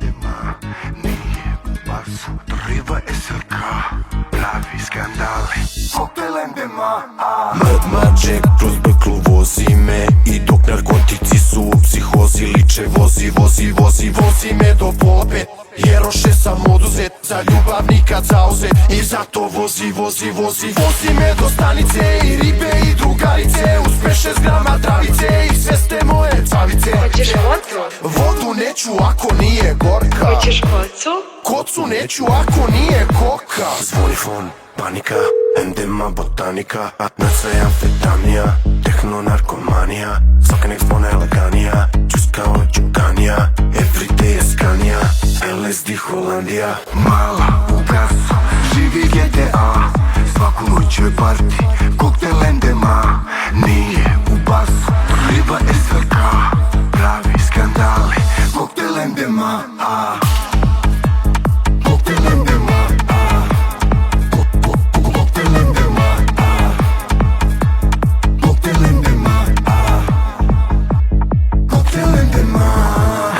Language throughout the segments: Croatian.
Nema, nije u basu, driva SLK, pravi skandali. Koktel endema, Mad Jack kroz beklu vozi me, i dok narkotici su u psihozi, liče vozi me do pola pet. Jeroše sam oduzet, za ljubav nikad zauzet, i zato vozi me do stanice, i ribe i drugarice, uz 5-6 grama travice, i sve ste moje cavice. Hoćeš kocu? Vodu neću ako nije gorka, Hoćeš kocu? kocu neću ako nije koka. Zvoni fon, panika, endema botanika, atnaca i amfetamija, tehno narkomanija, svaka nek spone laganija, džus kao džuganija, everyday je skanija, LSD Holandija. mala u gasu, živi GTA, svaku noć je party. Koktel endema, nije u basu, driva SLK, pravi skandali. Koktel endema, koktel endema, koktel endema, koktel endema, koktel endema.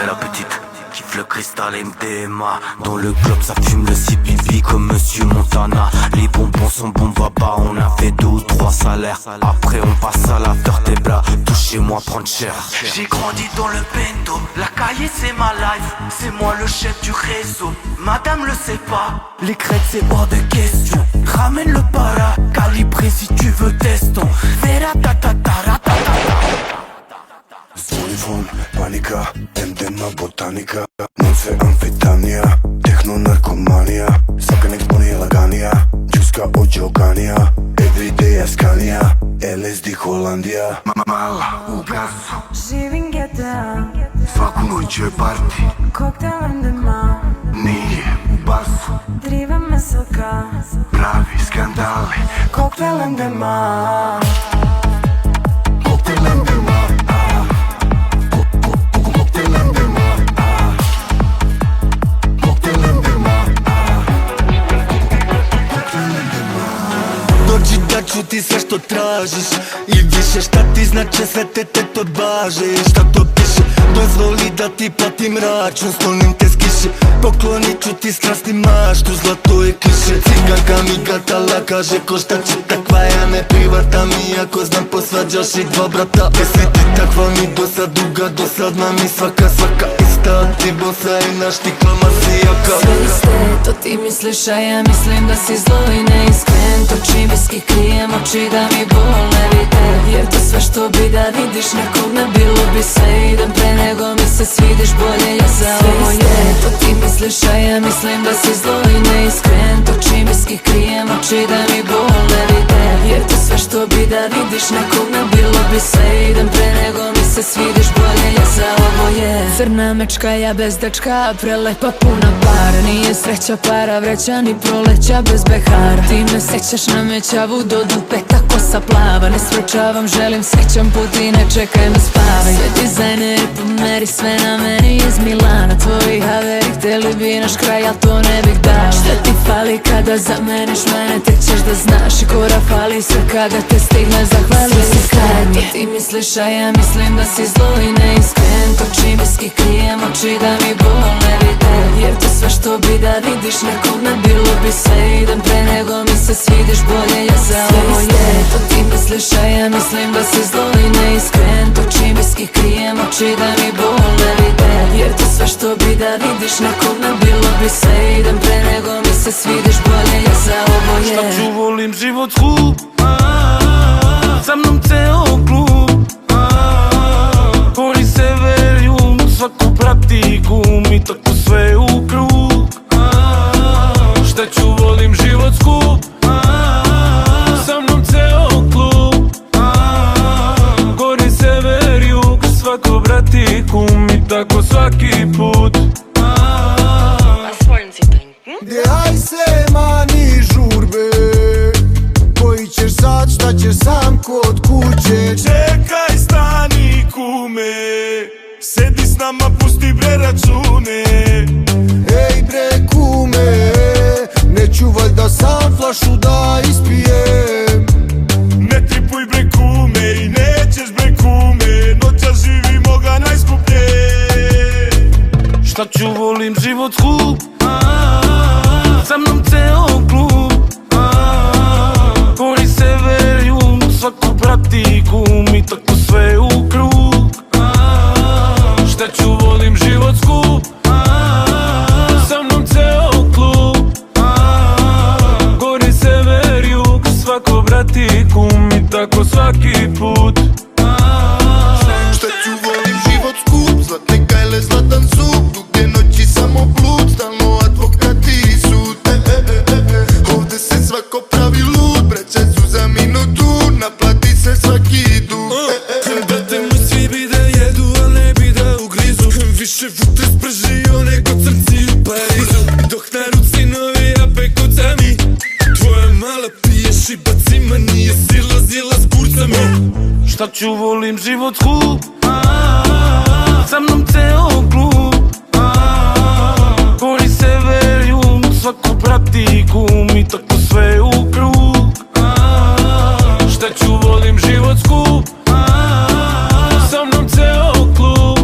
La petite kiffe le cristal MDMA. Dans le club ça fume le CBV comme Monsieur Montana. Les bonbons sont bons, va bas, on a fait 2 ou 3 salaires. Après on passe à la vertebra, touchez-moi prendre cher. J'ai grandi dans le bendo, la cahier c'est ma life, c'est moi le chef du réseau, madame le sait pas. Les crêtes c'est hors de question, ramène le para, calibré si tu veux teston. Vera ta ta ta ra ta ta ta. Zvoni fon, panika, MDMA botanika, noce amfetamija, tehno narkomanija, svaka nek spone laganija, džuska od džoganija, everyday je skanija, LSD Holandija. Mala u gasu, Živim GTA, svaku noć je party. koktel endema, Nije u basu, driva SLK, pravi skandali. koktel endema. Koktel endema, koktel endema, koktel endema, koktel endema. Dođi da ću ti sve što tražiš, i više šta ti znače sve te torbaže. I šta to piše, dozvoli da ti platim račun, sklonim te s kiše, poklonit ću ti strasti maštu, zlato i kliše. Ciganka mi gatala, kaže ko šta će takva, ja ne privata mi, ako znam posvađaš i 2 brata. Jesi ti takva mi duga, dosadna mi svaka ista, ti bosa i naš ti klama si jaka. Sve iste, to ti misliš, a ja mislim da si zlo i neiskren. Točim viski, krijem oči da mi bol ne vide, jer to sve što bi da vidiš nekog ne bilo bi sve. Idem pre nego mi se svidiš, bolje ja za ovo je. To ti misliš, a ja mislim da si zlo i neiskren. Točim viski, krijem oči da mi bol ne vide, jer to sve što bi da vidiš nekog ne bilo bi sve. Idem pre nego mi se svidiš, bolje ja za ovo je. Crna mečka, ja bez dečka, prelepa puna para. Nije sreća para vreća, ni proleća bez behara. Ti me sećaš na mećavu do dupeta, kosa plava. Ne sprečavam, želim, srećan put i ne čekaj me spavaj. Sve dizajneri po meri, sve na meni iz Milana. Tvoji haveri hteli bi naš kraj, al to ne bih dao. Šta ti fali kada zameniš mene, tek ćeš da znaš. I kora fali sve kada te stigne, zahvali si kraj. To ti misliš, a ja mislim da si zlo i neiskren. Točim viski, krijem oči da mi bol ne vide, jer to sve što bi da vidiš nekog ne bilo bi sve. Idem pre nego mi se svidiš, bolje ja za ovo je. To ti misliš, a ja mislim da si zlo i neiskren. Točim viski, krijem oči da mi bol ne vide, jer to sve što bi da vidiš nekog ne bilo bi sve. Idem pre nego mi se svidiš, bolje ja za ovo je. Šta ću, volim život skup, sa mnom ceo klub, Gori sever, jug, svako prati gum i tako sve u krug. Šta ću, volim život skup, sa mnom ceo klub, Gori sever, jug, svako prati gum i tako svaki put. Was wollen Sie trinken? Gdje aj se mani žurbe, koji ćeš sad, šta ćeš sam kod kuće. Čekaj, stani kume, sedi s nama, pusti bre račune. Ej bre kume, neću valjda sam flašu da ispijem. Ne tripuj bre kume i nećeš bre kume, noća živimo ga najskuplje. Šta ću, volim život skup, sa mnom ceo klub, gori sever, jug, svako prati kum i tako sve u krug. Šta ću, volim život skup, sa mnom ceo klub, gori sever, jug, svako prati kum i tako svaki put. Šta ću, volim život skup, zlatne kajle, zlatan zub, duge noći samo blud, stalno advokati i sud. Ovde se svako pravi lud, breće su za minutu, naplati se svaki dug. Brate moj, svi bi da jedu, al ne bi da ugrizu, više vutre spržio nego crci u Parizu. Dok na ruci novi rape kucami, tvoja mala piješ i bacima, nije silazila s kurcami. Šta ću, volim život skup, sa mnom ceo klub, gori sever, jug, svako prati kum i tako sve u krug. Šta ću, volim život skup, sa mnom ceo klub,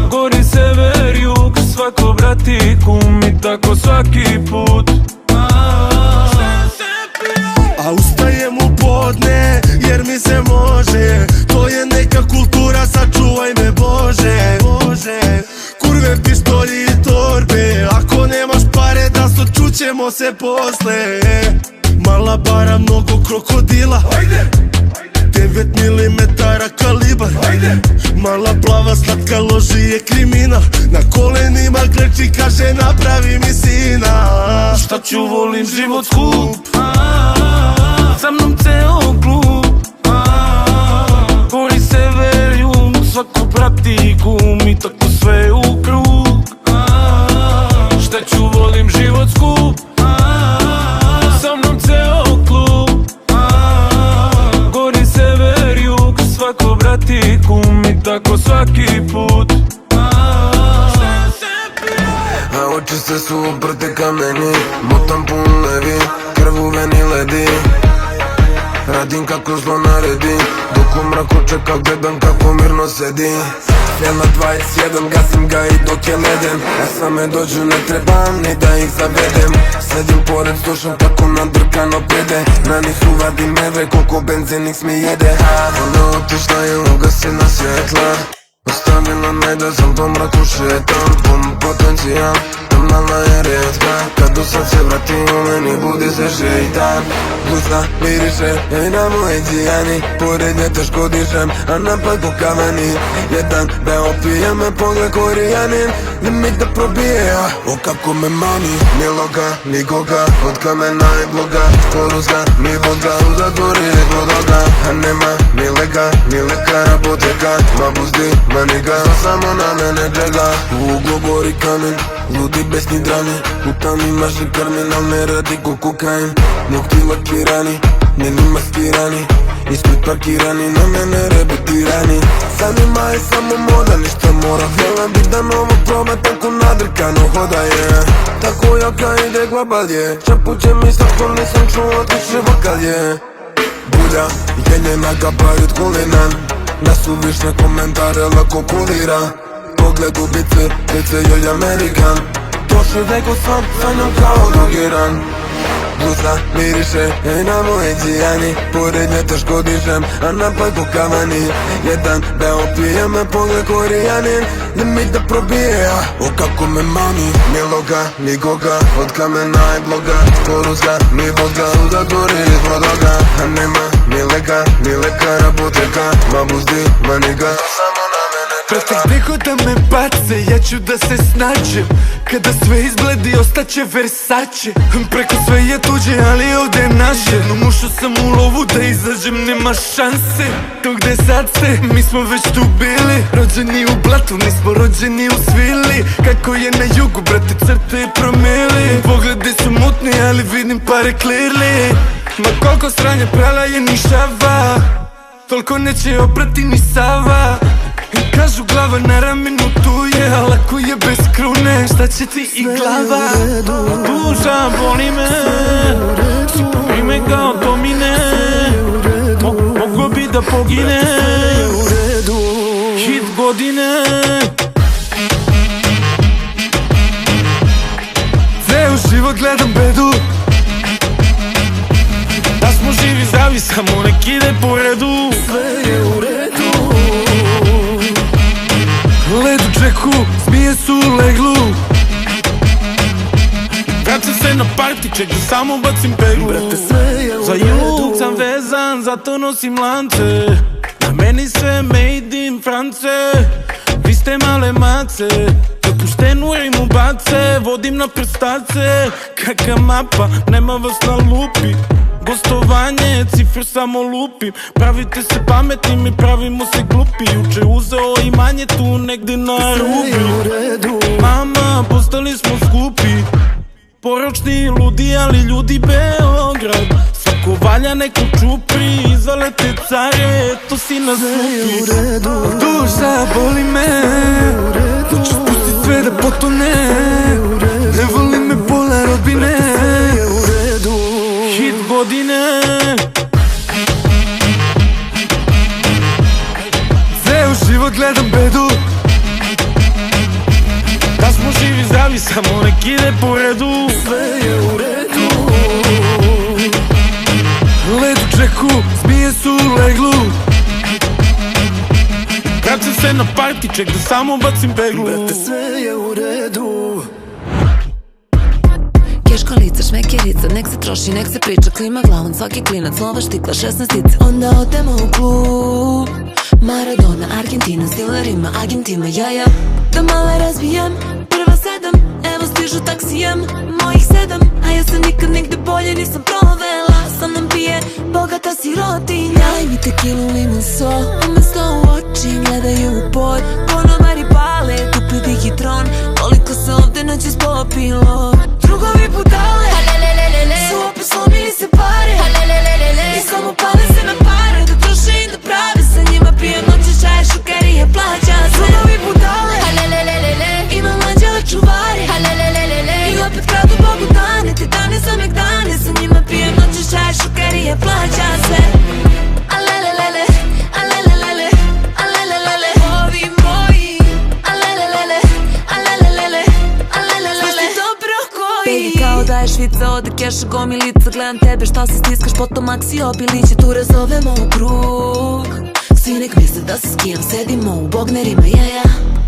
gori sever, jug, svako prati kum i tako svaki put. A ustajem u podne, jer mi se može, to je neka kultura, sačuvaj me Bože. Kurve, pištolji i torbe, ako nemaš pare da čućemo se posle. Mala bara, mnogo krokodila, 9 milimetara kalibar. Mala plava, slatka, loži je kriminal, na kolenima kleči, kaže napravi mi sina. Šta ću, volim život skup, sa mnom ceo klub, gori sever, jug, svako prati kum i tako sve u krug. Šta ću, volim život skup, sa mnom ceo klub, gori sever, jug, svako prati kum i tako svaki put. A oči se su uprte ka meni, motam pun levi, krv u veni ledi. Radim kako zlo naredi, dok u mraku čekam, gledam kako mirno sedi. Fjell na 21, gasim ga i dok je leden, a same dođu, ne trebam ni da ih zavedem. Sedim pored, slušam tako nadrkano pjede, na njih uvadim meve, koliko benzin ih mi jede. Ona otišla je ugasina svjetla, ostavila me da sam po mraku šetam. Pun potencijal, mala je redka, kad u sad se vrati u meni, budi se šeitan. Blusa miriše, joj na moje džijani, pored nje teško dišem, a napad ko kavani. Jedan da opije me pogled korijanin, limit da probije, o kako me mani. Ni loga, ni koga, od kamena i bloga, poruska, ni vodka, u zatvori reklo doga. A nema ni leka, ni lekara, poteka, ma buzdi, ma niga, samo na mene čega. U uglu gori kamen, ludi besni drani, u tami maši kriminal, ne radi ko kokain. Nokti lakirani, njeni maskirani, ispred parkirani, na mene repetirani. Sa njima je samo moda, ništa mora, htjela bi da novo proba, tako nadrkano hoda je. Tako jaka ide glabal je, šapuće mi srsko, nisam čuo, tiše vokal je. Bulja, jenjena gabarit kulinan, da su višne komentare lako kulira. Pogled ubice, lice joj Amerikan, prošli veko sam sa njom kao drogiran. Blusa miriše, joj na moje džijani, pored nje teško dišem, a napad ko kavani. Jedan da opije me pogled korijanin, limit da probije, o kako me mani. Ni loga, ni koga, od kamena i bloga, poruska, ni vodka, u zatvori reklo doga. A nema ni leka, ni lekara, poteka, ma buzdi, ma niga, samo na mene čeka. Protiv neko da me bace, ja ću da se snađem, kada sve izbledi ostaće Versace. Preko sve je tuđe, ali ovdje je naše. No mušao sam u lovu da izađem, nema šanse. Tu gde sad ste, mi smo već tu bili, rođeni u blatu, nismo rođeni u svili. Kako je na jugu, brate, crte i promili. Pogledi su mutni, ali vidim pare clearly. Ma koliko sranje prala je nišava, toliko neće oprati ni Sava. Kažu glava na ramenu tu je, al ako je bez krune, šta će ti i glava? Duša boli me, sipi me kao domine, mogo bi da pogine, hit godine. život gledam bedu. Da smo živi, zdravi, samo nek ide po redu. Sve je u redu. Led u džeku, zmije su u leglu. Vraćam se na partiček da samo bacim peglu. Brate, sve je u Za redu. jug sam vezan, zato nosim lance. Na meni sve made in France. Vi ste male mace, dopuštenu rimu bace. Vodim na prstace, kaka mapa, nema vas na lupi. Gostovanje, cifre samo lupim. Pravite se pametni, mi pravimo se glupi. Juče uzeo imanje tu negde na Sve je rubi. u redu. Mama, postali smo skupi. Poročni, ludi, ali ljudi Beograd. Svako valja neku čupri. Izvale te care, eto si na Sve je u slupi. redu. Duša boli me, hoću spustit sve da potone. Ne voli me pola rodbine, Sve je u redu. hit godine. Ceo život gledam bedu. Da smo živi, zdravi, samo nek ide po redu. Sve je u redu. Led u džeku, zmije su u leglu. Vraćam se na partiček da samo bacim peglu. Brate, sve je u redu. Keškalica, šmekerica, nek se troši, nek se priča. Klima glavom, svaki klinac, nova štikla, 16-ice. Onda odemo u klub Maradona, Argentina, stilerima, agentima, jaja. Da male razbijem, prva 7. Evo stižu taksijem, mojih 7. A ja se nikad nigde bolje nisam provela. Sa mnom pije bogata sirotinja. Daj mi tekilu, limun, so, umesto u oči gledaju u pod. Konobari pale, tupi digitron. Koliko se ovde noćas popilo. Drugovi budale, su opet slomili se pare. I samo pale se na pare, da troše i da prave. Sa njima pijem noće čaje, šukerije, plaća sve. Drugovi budale, ima mlađele čuvare. I opet kradu Bogu dane, te dane za megdane. Sa njima pijem noće čaje, šukerije, plaća sve. Alelelele, alelelele, alelelele, ovi moji. Alelelele, alelelele, alelelele, sve ti dobro koji. Baby, kao da je švica, ode keša, gomilica. Gledam tebe, šta se stiskaš, potom aksi obiliće. Tu razovemo u krug. Svi nek misle da se skijam, sedimo u bognerima, jaja.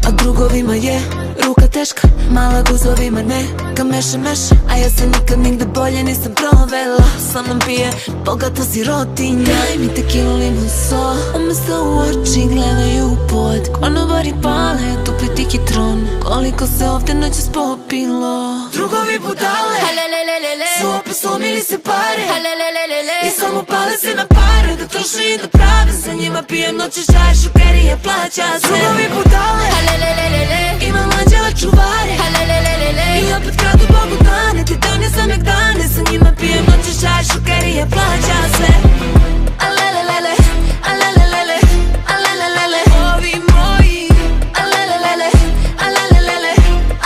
A drugovima je ruka teška, mala guzovima ne, ka meša meša. A ja se nikad nigde bolje nisam provela. Sa mnom pije bogata sirotinja. Daj mi tekilu, limun, so, umesto u oči gledaju u pod. Konobari pale, tupi digitron. Koliko se ovde noćas popilo. Drugovi budale, su opet slomili se pare. I samo pale se na pare, da troše i da prave. Sa njima pijem noće čaje, šukerije, plaća sve. Drugovi budale, ima mlađele čuvare. I opet kradu Bogu dane, te dane za megdane. Sa njima pijem noće čaje, šukerije, plaća sve. Alelelele, alelelele, alelelele, ovi moji. Alelelele, alelelele,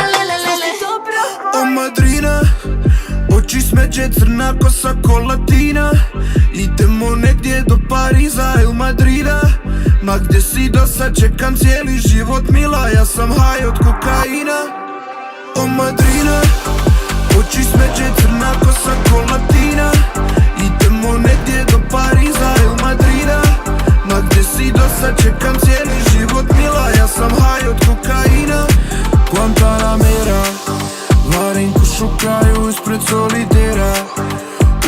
alelelele, dobro. O madrina, oči smeđe, crna kosa ko latina. Idemo negdje do Pariza ili Madrida. Ma gdje si do sad, čekam cijeli život mila. Ja sam haj od kokaina. O madrina, oči smeđe, crna kosa ko latina. Idemo negdje do Pariza ili Madrida. Ma gdje si do sad, čekam cijeli život mila. Ja sam haj od kokaina. Guantanamera, Varenku šukaju ispred solitera.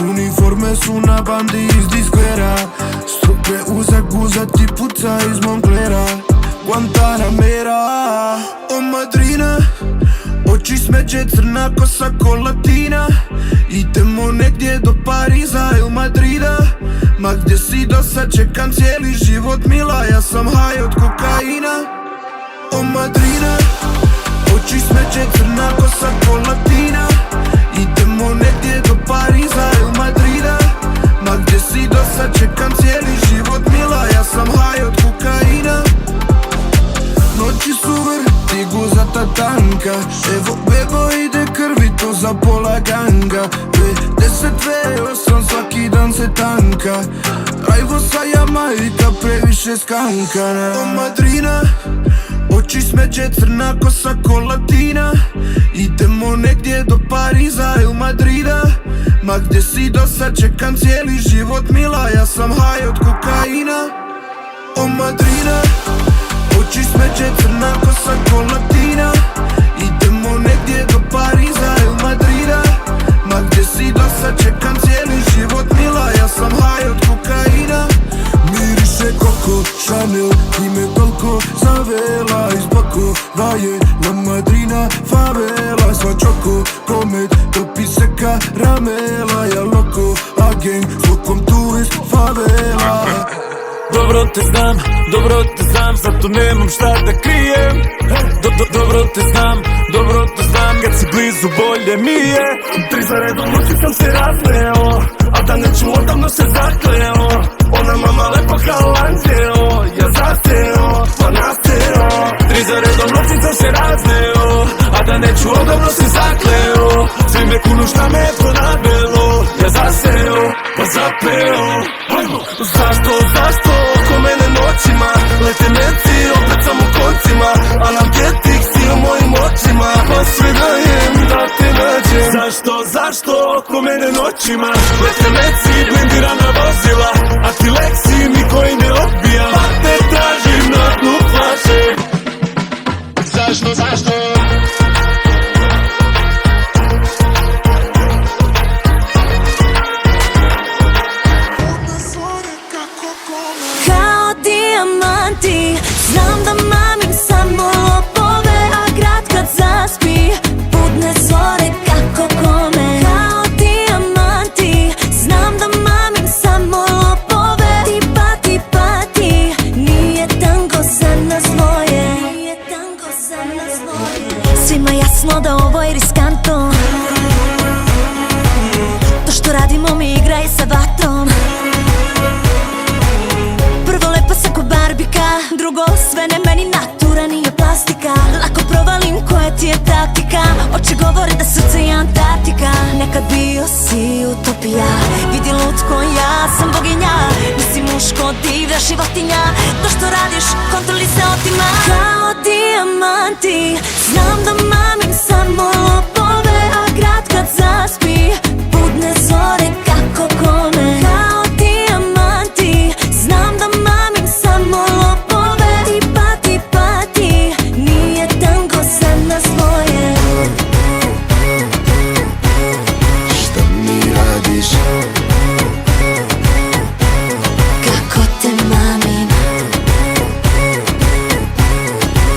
Uniforme su na bandi iz diskvera. Strupe uza guza ti puca iz Monklera. Guantanamera, o madrina, oči smeđe, crna kosa ko latina. Idemo negdje do Pariza ili Madrida. Ma gdje si do sad, čekam cijeli život mila. Ja sam haj od kokaina. O madrina, oči smeđe, crna kosa ko latina. Idemo negdje do Pariza ili Madrida. Ma gdje si do sad, čekam cijeli život mila. Ja sam haj od kokaina. Noći su vrti, guzata tanka. Evo bebo ide krvi, to za pola ganga. 10-8, svaki dan se tanka. Rajvo sa Jamajka, previše skankana. O madrina, Oči smeđe, crna kosa ko latina. Idemo negdje do Pariza ili Madrida. Ma gdje si do sad, čekam cijeli život mila. Ja sam haj od kokaina. O Madrina, oči smeđe, crna kosa ko latina. Idemo negdje do Pariza ili Madrida. Ma gdje si do sad, čekam cijeli život mila. Ja sam haj od kokaina. Miriše koko, Chanel, ti me toliko zavela. Iz Bakova je na Madrina favela. Sva čoko, komet, topi se karamela. Ja loko, agent, zvukom tu iz favela. Dobro te znam, zato nemam šta da krijem. Dobro te znam, kad si blizu bolje mi je. 3 za redom noći sam se razneo, a da ne ću odavno se zakleo. Ona mama lepa kao anđeo, ja zaseo, pa nasteo. 3 za redom noći sam se razneo, a da ne ću odavno se zakleo. Svi me kunu šta me je to nabelo, ja zaseo, pa zapeo. Zašto, oko mene noćima lete meci, opet sam u koncima. Analgetik si u mojim očima, pa sve dajem da te nađem. Zašto, oko mene noćima lete meci, blindirana vozila. A ti leksi mi koji ne odbija, pa te tražim na dnu plaže. Zašto? Kao dijamanti, znam da mamim samo lopove, a grad kad zaspi, budne zore kako kome. Kao dijamanti, znam da mamim samo lopove, ti pati, nije tango za nas dvoje. Svima jasno da ovo je riskantno, to što radimo mi igra je sa vatrom. Prvo lepa sam ko Barbika, drugo sve ne meni natura nije plastika. Lako provalim koja ti je taktika, oči govore da srce je Antarktika. Nekad bio si utopija, vidi lutko, ja sam boginja. Nisi muško, divlja životinja, to što radiš kontroli se otima. Kao dijamanti, znam da mamim samo lopove, a grad kad zaspi, budne zore kako kome. Kao dijamanti, znam da mamim samo lopove, ti pati, nije tango za nas dvoje. Šta mi radiš? Kako te mamim,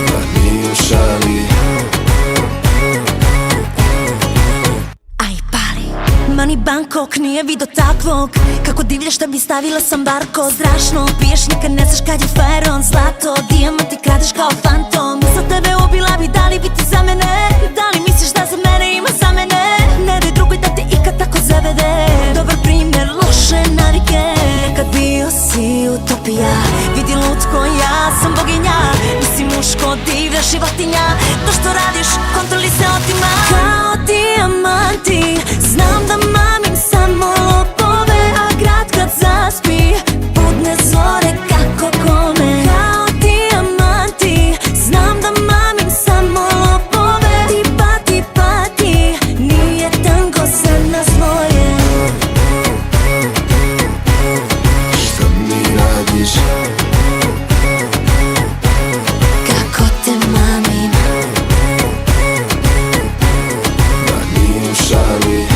Pa nije u šali. aj pali. Mani Bangkok nije vidio takvog, kako divljaš da bi stavila sam barko. Strašno, piješ nikad ne znaš kad je feron. Zlato, dijamanti kradeš kao fantom. Za tebe ubila bi, da li bi ti za mene? Da li misliš da za mene ima za mene? Ne daj drugoj da te ikad tako zavede. Dobar primjer loše navike. Nekad bio si utopija, vidi lutko, ja sam boginja. Nisi muško, divlja životinja, to što radiš kontroli se otima. Kao dijamanti, znam da mamim samo lopove, a grad kad zaspi, budne zore kako kome. Kao dijamanti, znam da mamim samo lopove, ti pati, nije tango za nas dvoje. Šta mi radiš? Kako te mamim, Pa nije u šali.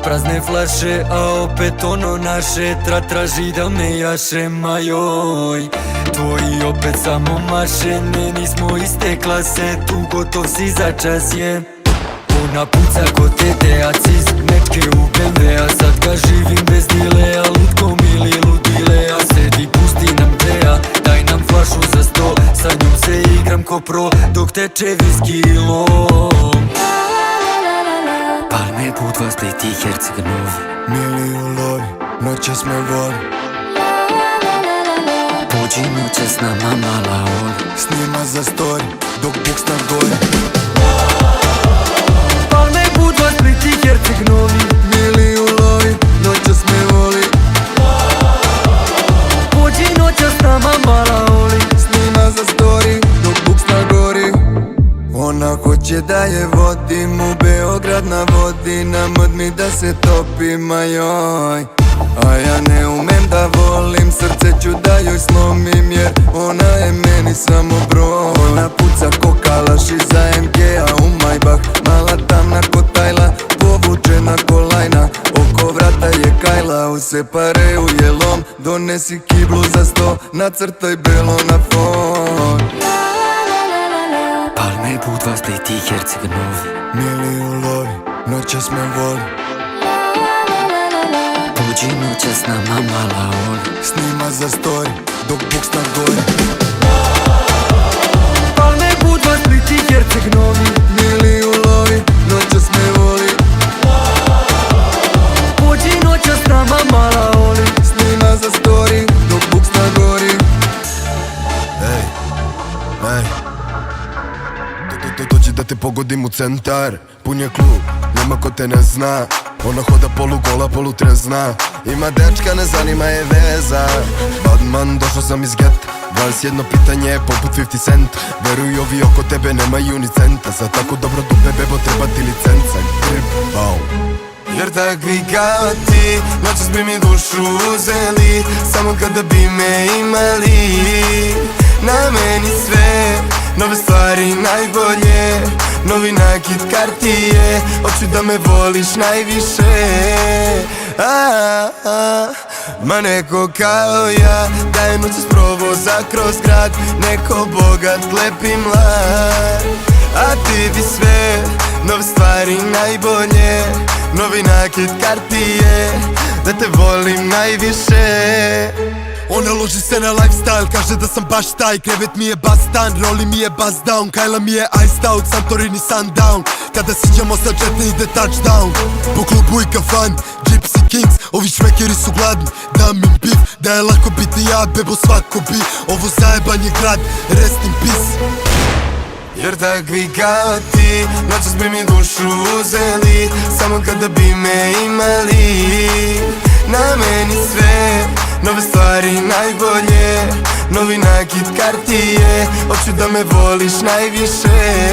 prazne flaše, a opet ono naše traži da me jaše, majoj. Tvoji opet samo maše, ne nismo iste klase, tu gotov si za čas je. Ona puca ko tete, a cis mečke u BMW-a. Sad kad živim bez dilea, lutkom ili ludilea. Sedi pusti nam teja, daj nam flašu za 100. Sa njom se igram ko pro, dok teče viski i lom. Palme, Budva, Split i Herceg-Novi. Mili u lovi, noćas me voli. Pođi noće s nama mala Oli. Snima za story, dok buks na gori. Palme, Budva, Split i Herceg-Novi. Mili u lovi, noćas me voli. Pođi noće s nama mala Oli. Snima za story, dok buks na gori. Ona hoće da je vodim, u Beograd navodi. Na mdmi da se topim, ajoj. A ja ne umem da volim, srce ću da joj slomim, jer ona je meni samo broj. Ona puca ko kalaš iza MG-a u Maybach. Mala tamna ko Tajla, povučena ko lajna. Oko vrata je Kajla, u separe u jelom. Donesi kiblu za 100, nacrtaj belo na fon. Palme, Budva, Split i Herceg-Novi. Mili u lovi, noćas me voli. Pođi noće s nama mala Oli. Snima za story, dok buks na gori. Palme, Budva, Split i Herceg-Novi. Mili u lovi, noćas me voli. Pođi noće s nama mala Oli. Snima za story, dok buks na gori. Ej, ej. Dođi da te pogodim u centar. Pun je klub, nema ko te ne zna. Ona hoda polugola, polutrezna. Ima dečka, ne zanima je veza. Badman, došao sam iz geta. 21 pitanje, poput 50 cent. Veruj, ovi oko tebe nemaju ni centa. Za tako dobro dupe, bebo, treba ti licenca. Jer takvi kao ti noćas bi mi dušu uzeli. Samo kada bi me imali. Na meni sve nove stvari najbolje. Novi nakit Cartier. Hoću da me voliš najviše. Ma neko kao ja da je noćas provoza kroz grad. Neko bogat, lep i mlad. A ti bi sve nove stvari najbolje. Novi nakit Cartier. Da te volim najviše. Ona loži se na lifestyle, kaže da sam baš taj. Krevet mi je bastan, roli mi je buzz down. Kajla mi je iced out, Santorini sundown. Kada siđamo sa jet ne ide touchdown. Po klubu i kafan, Gypsy Kings. Ovi šmekeri su gladni, dam im beef. Da je lako biti ja, bebo svako bi. Ovo zajeban je grad, rest in peace. Jer takvi kao ti noćas bi mi dušu uzeli. Samo kada bi me imali. Na meni sve nove stvari najbolje. Novi nakit Cartier. Hoću da me voliš najviše.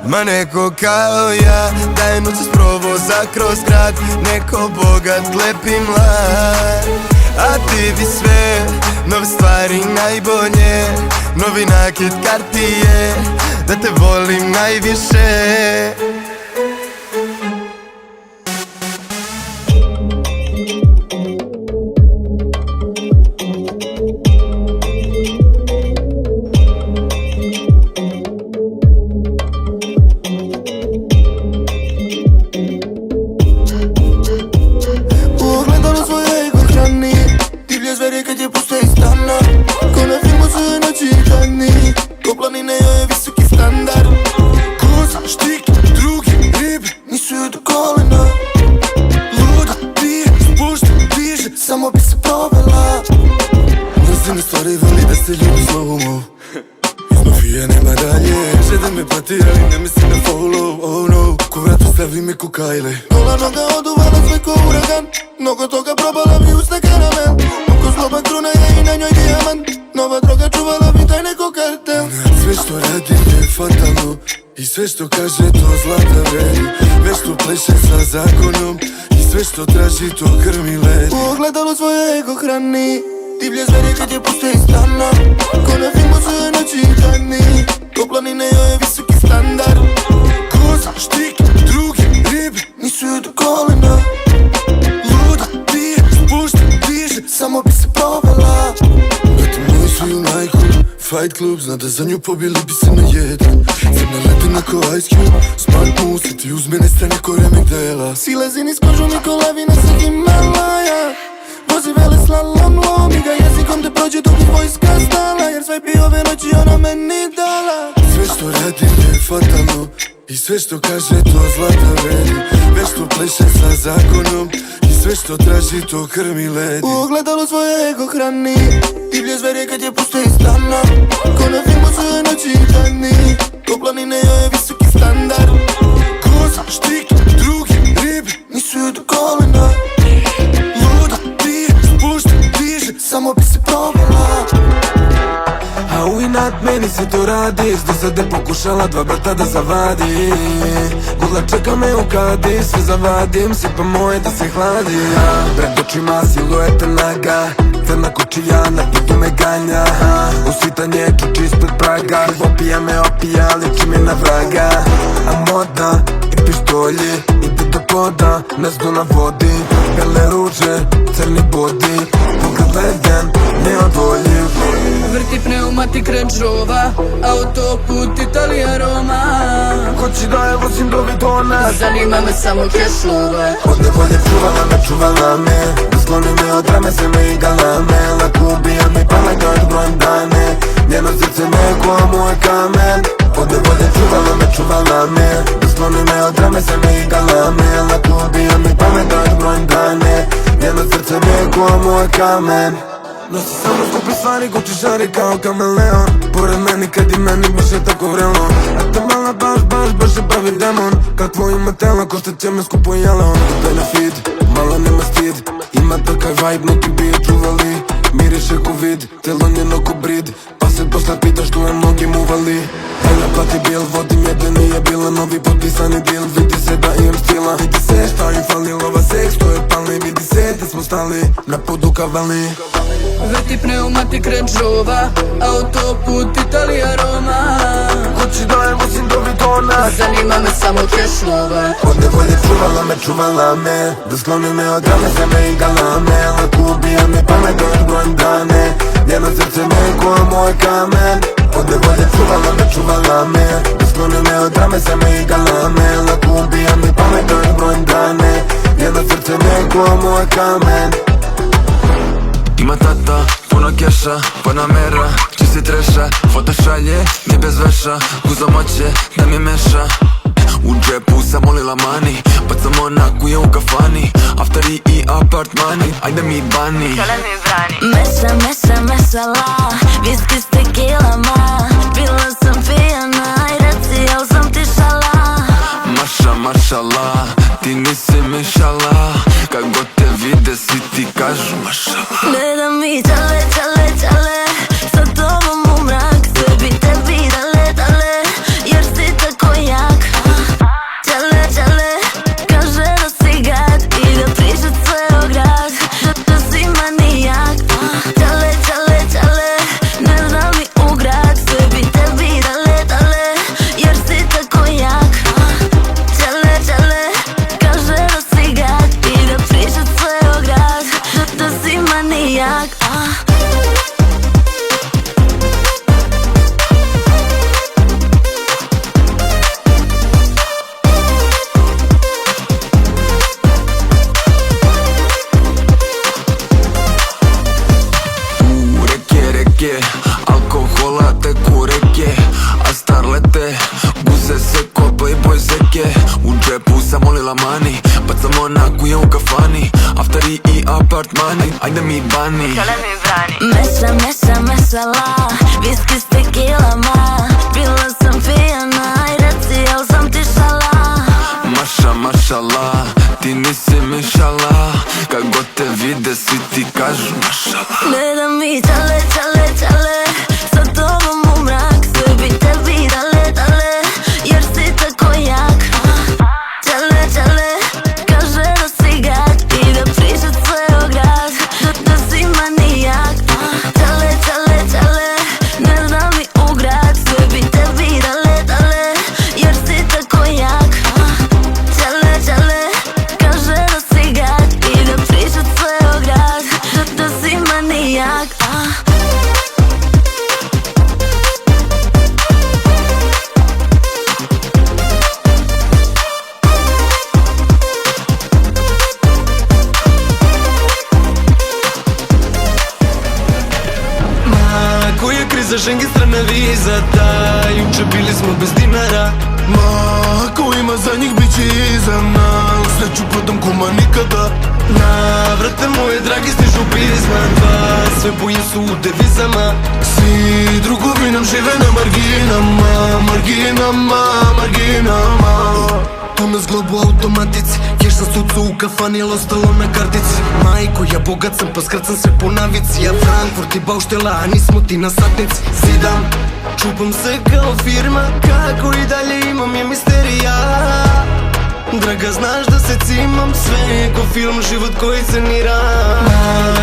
Ma neko kao ja da je noćas provoza kroz grad. Neko bogat, lep i mlad. A ti bi sve nove stvari najbolje. Novi nakit Cartier. Da te volim najviše. Samo bi se provela. Brzine stvari veli da se ljubi slow-mo. Iz mafije nema dalje. Žede me prati ali ne mislim na follow. Oh no, ko vrata stavi me ko Kajle. Kola noga oduvala sve ko uragan. Mnogo toga probala mi usta karamel. Oko zloba kruna je i na njoj dijamant. Nova droga čuvala bi taj neko kartel. Sve što radi je fatalno. I sve što kaže to zlata vredi. Već što pleše sa zakonom. Sve što traži to krmi led. U ogledalu svoje ego hrani. Divlje zveri kad je puste iz stana. Ko na filmu svoje noći i dani. Do planine joj je visoki standard. Koza, štik, drugi, rim. nisu joj do kolena. Luda, pije, spušta, diže, samo bi se provela. Eto moji su ju Nike, Fight Club, zna da za nju pobili bi se na jedan. Crna ledena ko Ice Cube, Smart Moose, ti uz mene strane ko remek dela. Silazi niz kožu Nikolavina sa Himalaja. Vozi vele slalom, lomi ga jezikom te prođe dok je vojska stala. Jer sve bi ove noći ona meni dala. Sve što radi je fatalno i sve što kaže to zlata vredi. Već što pleše sa zakonom i sve što traži to krmi ledi. U ogledalu svoje ego hrani, divlje zverje kad je puste iz stana. Ko na filmu su joj noći i dani, ko planine joj je visoki standard. Koza, štik, drugi, ribe, nisu joj do kolena. Luda, pije, spušta, diže, samo bi se provela. A u inat meni se to radiš, do sad je pokušala dva brata da zavadi. Gudla čeka me u kadi, sve zavadim, sipa moje da se hladi. Pred očima silueta naga, crna kočijana i tu me ganja. Usitanje čuči ispred praga, opija me opija, liči mi na vraga. A moda i pištolji, ide do poda, nezgo na vodi. Bele ruže, crni bodi, pogled leden, neodoljiv. Vrti pneumatik Range Rover, autoput Italija Roma. Hoći da je vozim do Vidona, Zanima me samo cash lova. od nevolje čuvala me. Da skloni me od rame, se me igala me. Lako ubija mi pamet, još brojim dane. Njeno srce me je ko moj kamen. Od nevolje čuvala me. Da skloni me od rame, se me igala me. Lako ubija mi pamet, još brojim dane. Njeno srce me je ko moj kamen. Nosi samo skupi stvari, Gucci šari kao kameleon. Pored meni kad i meni baš je tako vrelo. A ta mala baš je pravi demon. Kad tvojima tela koštat će me skupo jelon. Benefit, mala nema stid. Ima takav vibe, neki bi je čuvali. Miriše ko vid, telo njeno ko brid. Pa se posle pitaš tu je mnogim uvali. Ena plati bil, vodim je nije bila. Novi potpisani deal, vidi se da imam stila. Vidi se šta im fali, lova seks, to je palni. Vidi se da smo stali, na podu kavali. Vrti pneumatik Range Rover, autoput Italija Roma. Hoći da je vozim do Vidona, Zanima me samo cash lova. od nevolje čuvala me. Da skloni me od rame, se me igala me. Lako ubija mi pamet, još brojim dane. Njeno srce me je ko moj kamen. Od nevolje čuvala me. Da skloni me od rame, se me igala me. Lako ubija mi pamet, još brojim dane. Njeno srce me je ko moj kamen. Ima tata, puno keša, Panamera, čisti treša. Foto šalje, mi bez veša, guza moće da mi meša. U džepu sam molila mani, bacam onaku je u kafani. Afteri i apartmani, ajde mi bani. Mesala, viski s tekilama. Bila sam pijana i reci jel sam ti šala. Mašala, ti nisi mišala. Kad god te vide svi ti kažu mašala. Ne da mi čale, sa tobom u mrak. Sve bi tebi dale, jer si tako jak. Čale, kaže da si gad i da priča ceo grad. Da si manijak. Čale, ne da mi u grad. Sve bi tebi dale, jer si tako jak. Čale, kaže da si gad i da priča ceo grad. Da si manijak. Reke, alkohola teku reke. A starlete, guze se ko playboy zeke. U džepu sam molila mani, bacam onaku je u kafani. Afteri i apartmani, ajde mi bani. Mesala, viski s tekilama. Bila sam pijana i reci jel sam ti šala. Mašala, ti nisi mišala. Kad god te vide svi ti kažu mašala. Ne da mi čale, sa tobom u mrak. Sve bi tebi dale, jer si tako jak. Čale, kaže da si gad i da priča ceo grad. Da si manijak. Čale, ne da mi u grad. Sve bi tebi dale, jer si tako jak. Čale, manijak. Ako je kriza, žengi strana vizata. Juče bili smo bez dinara. Ma, ako ima za njih bit će i za nas. Sreću prodam kuma nikada. Na vrate moje dragi stižu pisma dva. Sve boje su u devizama. Svi drugovi nam žive na marginama. Marginama, marginama. Tu na zglobu automatici, keš sa sucu u kafani, ili ostalo na kartici. Majko, ja bogat sam, pa skrcam sve po navici. Ja Frankfurt i Bauštela, a nismo ti na satnici. Zidam, čupam se kao firma, kako i dalje imam je misterija. Draga, znaš da se cimam sve, ko film život koji cenira.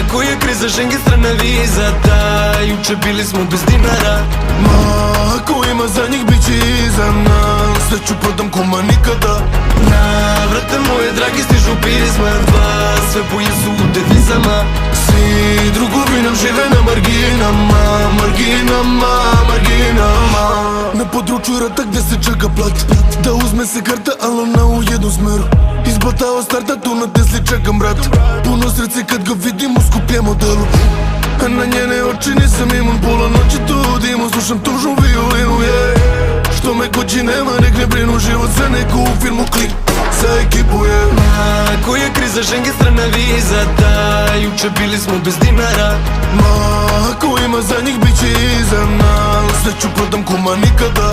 Ako je kriza, žengi strana vizata. Juče bili smo bez dinara. Ma, ako ima za njih bit će i za nas. Sreću prodam kuma nikada. Na vrate moje dragi stižu pisma dva. Sve boje su u devizama. Svi drugovi nam žive na marginama. Marginama, marginama. Na području rata gdje se čeka plat. Da uzme se karta, ali ona u jednu smeru. Izbatao starta, tu na Tesli čekam brat. Puno srce kad ga vidim u skupljem modelu. A na njene oči nisam imun, pola noći tu dimu. Slušam tužnu violinu, što me kući nema, nek ne brinu. Život za neku u filmu Klik, sa ekipu je. Ako je kriza, žengi strana vizata. Juče bili smo bez dinara. Ma, ako ima za njih bit će i za nas. Sreću prodam kuma nikada.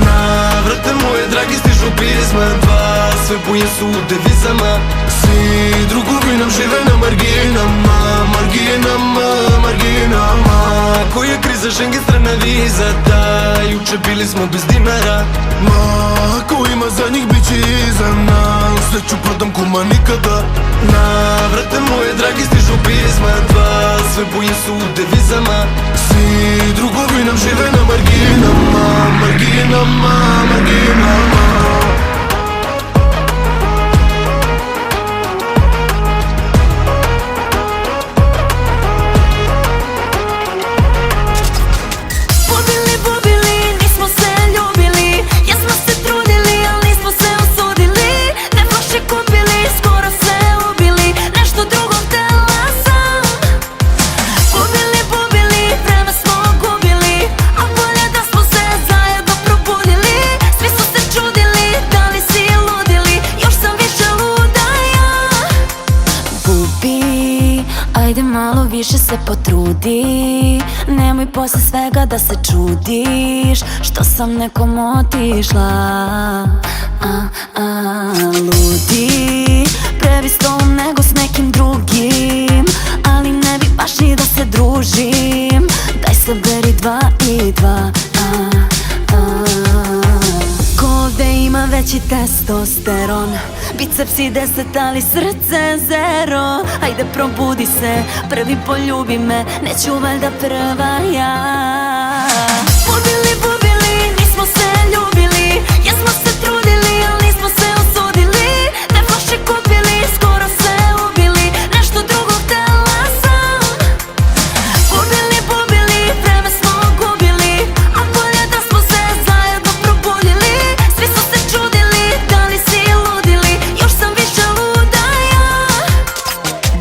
Na vrate moje dragi stižu pisma dva. Sve boje su u devizama. Svi drugovi nam žive na marginama. Marginama, marginama. Ako je kriza, žengi strana vizata. Juče bili smo bez dinara. Ma, ako ima za njih bit će i za nas. Sreću prodam kuma nikada. Na vrate moje dragi stižu pisma dva. Sve boje su u devizama. Svi drugovi nam žive na marginama. Marginama, marginama. Ajde malo više se potrudi, nemoj posle svega da se čudiš što sam nekom otišla. Ludi, previ s tobom nego s nekim drugim, ali ne bi baš ni da se družim. Daj saberi 2 i 2. Ko ovde ima veći testosteron? Bicepsi 10, ali srce 0. Ajde probudi se, prvi poljubi me, neću valjda prva ja. Bubili, bubili, nismo se ljubili, jesmo se trudili, ali nismo se osudili. Ne flaše kupili, skoro se ubili, nešto drugo htela sam. Bubili, bubili, vreme smo gubili, a bolje da smo se zajedno probudili. Svi su se čudili, da li si ludili, još sam više luda ja.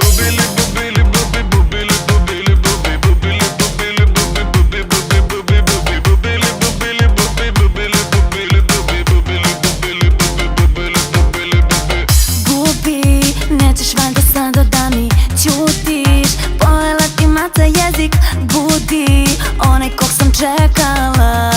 Bubili, bubili, bubi, bubili, bubili, bubi, bubili, bubili, bubi, bubi, bubi, bubi, bubi, bubili, bubili, bubi, bubili, bubili, bubi, bubili, bubili, bubi, bubili, bubili, bubi. Bubi, nećeš valjda sada da mi ćutiš, pojela ti maca jezik, budi onaj kog sam čekala.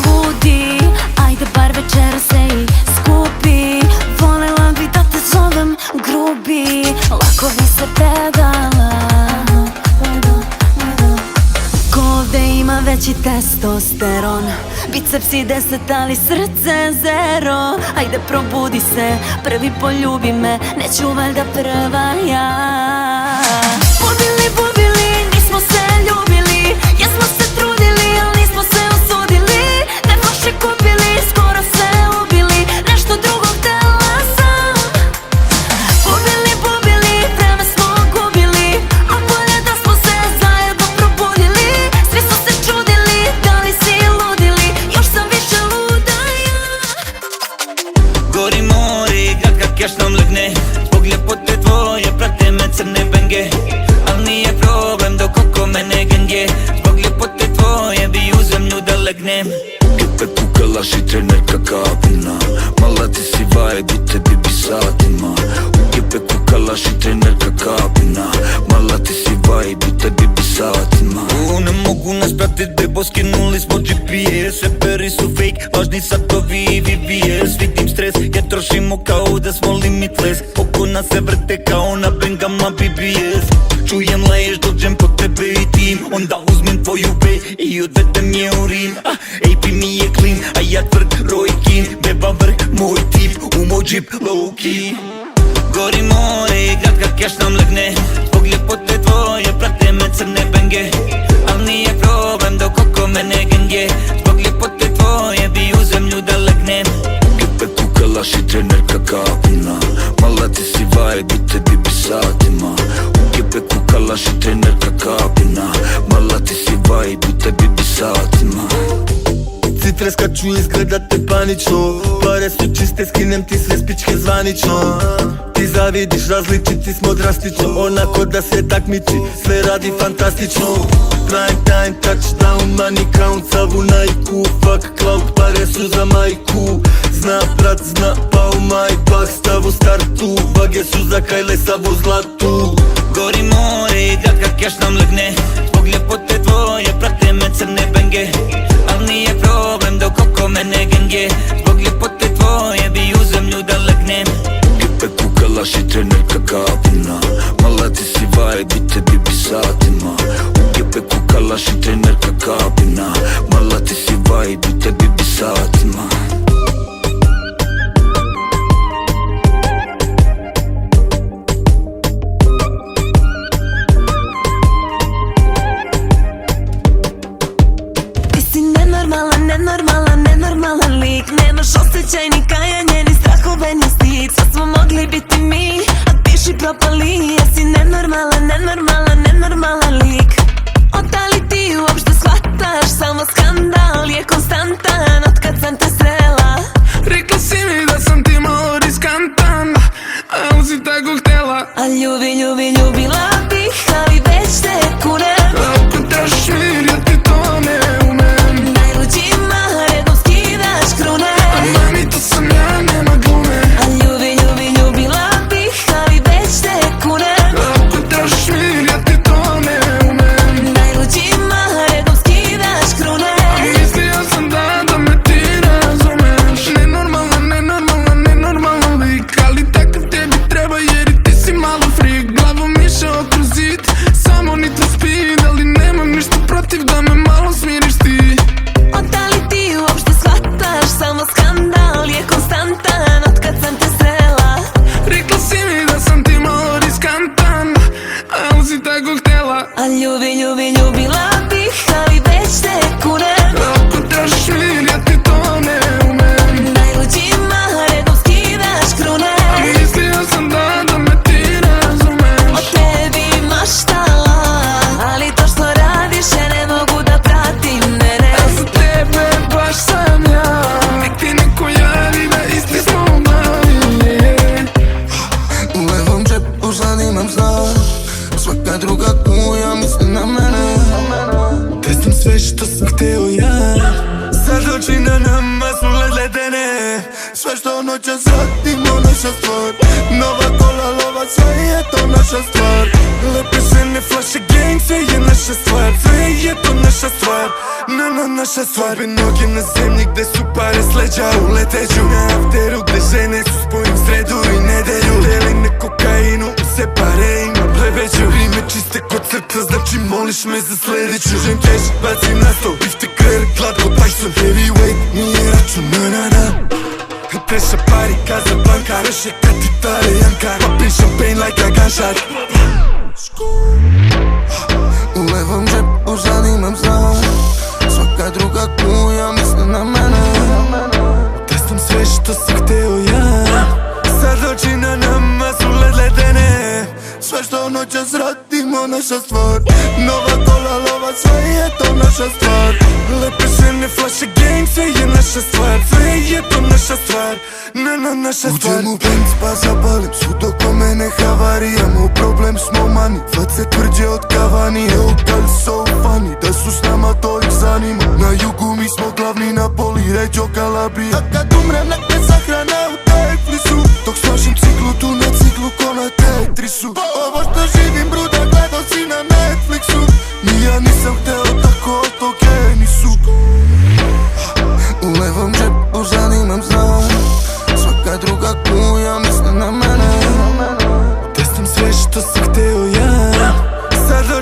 Ludi, ajde bar večera se i skupi, volela bi da te zovem grubi, lako bi se pedala. Ko ovde ima veći testosteron? Bicepsi 10, ali srce 0. Ajde probudi se, prvi poljubi me, neću valjda prva ja. Bubili, bubili, nismo se ljubili, jesmo se trudili, ali nismo se osudili. Ne flaše kupili, skoro se ubili, nešto drugo htela sam. Bubili, bubili, vreme smo gubili. da smo limitless. Oko nas se vrte kao na bengama BBS. Čujem leješ, dođem po tebe i tim. Onda uzmem tvoju B i odvedem je u Rim. AP mi je clean, a ja tvrd Roy Keane. Beba vrh, moj tip, u moj džip low key. Gori more i grad kak keš nam legne. Zbog ljepote tvoje prate me crne benge. Al nije problem dok oko mene genge. Zbog ljepote tvoje bi u zemlju da legnem. Gepe kukalaš i trenerka kapina. Mala ti si vibe i tebi bi satima. Gepe kukalaš i trenerka kapina. Mala ti si vibe i tebi bi satima. Cifre skaču izgledate panično. Pare su čiste, skinem ti sve spičke zvanično. Ti zavidiš, različiti smo drastično. Onako da se takmiči, sve radi fantastično. Prime time, touchdown, money count, savu na IQ. Fuck cloud, pare su za majku. Zna brat, zna pa u my bag, stav u startu. Vage su za kajle, savu zlatu. Gori more i grad kak keš nam legne. Zbog ljepote tvoje prate me crne benge. Al nije problem dok oko mene genge. Zbog ljepote tvoje bi u zemlju da legnem. Gepe kukalaš i trenerka kapina. Mala ti si vibe i tebi bi satima. Gepe kukalaš i trenerka kapina. Mala ti si vibe i tebi bi satima. Nenormalan lik. Nemaš osjećaj ni kajanje, ni strahove, ni stid. Sad smo mogli biti mi, a piši propali. Jesi nenormalan lik. Da li ti uopšte shvataš, samo skandal je konstantan otkad sam te srela. Rekla si mi da sam ti malo riskantan, ali si tako htjela. A ljubila bih, ali već te kunem. Ako tražiš mir, ja ti to ne umem. Najluđima redom skidaš krune. A mami, to sam ja, nema glume. A ljubila bih, ali već te kunem. Ako tražiš mir, ja ti to ne umem. Najluđima redom skidaš krune. Mislio sam da me ti razumeš. Nenormalan lik, ali takav tebi treba jer i ti si malo freak. Glavom išao kroz zid, samo ni to speed. Ali nemam ništa protiv da me malo smiriš ti. Da li ti uopšte shvataš, samo skandal je konstantan otkad sam te srela. Rekla si mi da sam ti malo riskantan, ali si tako htjela. A ljubila bih, ali već te kunem. Ako tražiš mir, ja ti to ne umem. Najluđima redom skidaš krune. Mislio sam da me ti razumeš. O tebi maštala, ali to što radiš ja ne mogu da pratim, ne. A za tebe baš sam ja. Nek ti neko javi da isti smo u glavi. U levom džepu sad imam znak. Svaka druga kuja misli na mene. Da sam sve što sam hteo ja. Sad oči na nama su ledene. Sve što noćas radimo naša stvar. Nova kola, lova, sve je to naša stvar. Lepe žene, flaše, gang, sve je naša stvar. Sve je to naša stvar, naša stvar. Obe noge na zemlji gde su pare s leđa u leteću. Na afteru gde žene su spojim sredu i nedelju. Deli ne kokainu, se pare ima plebeću. Rime čiste kod srca, znači moliš me za sledeću. Žem cash, bacim na sto, bifte krv, glatko Tyson. Heavyweight, nije račun, na. Treša pari, Casablanca, reše kad Italijanka. Popim šampagne like a gunshot. U levom džepu sad imam znak. Svaka druga kuja misli na mene. Da sam sve što sam hteo ja. Sad oči na nama su ledene. Sve što noćas radimo naša stvar. Nova kola, lova, sve je to naša stvar. Lepe žene, flaše, gang, sve je naša stvar. Sve je to naša stvar, naša stvar. Uđem u Benz pa zapalim, sud oko mene havarija. Moj problem smo mani, face tvrđe od kavani. Evo gal so funny, da su s nama to ih zanima. Na jugu mi smo glavni na poli, Reggio Calabria. A kad umrem nek me sahrane u Teplisu. Dok slažem ciklu tu na ciklu ko na Tetrisu. Ovo što živim bruda gledao si na Netflixu. Ni ja nisam hteo tako od tog Genisu. U levom džepu sad imam znak. Svaka druga kuja misli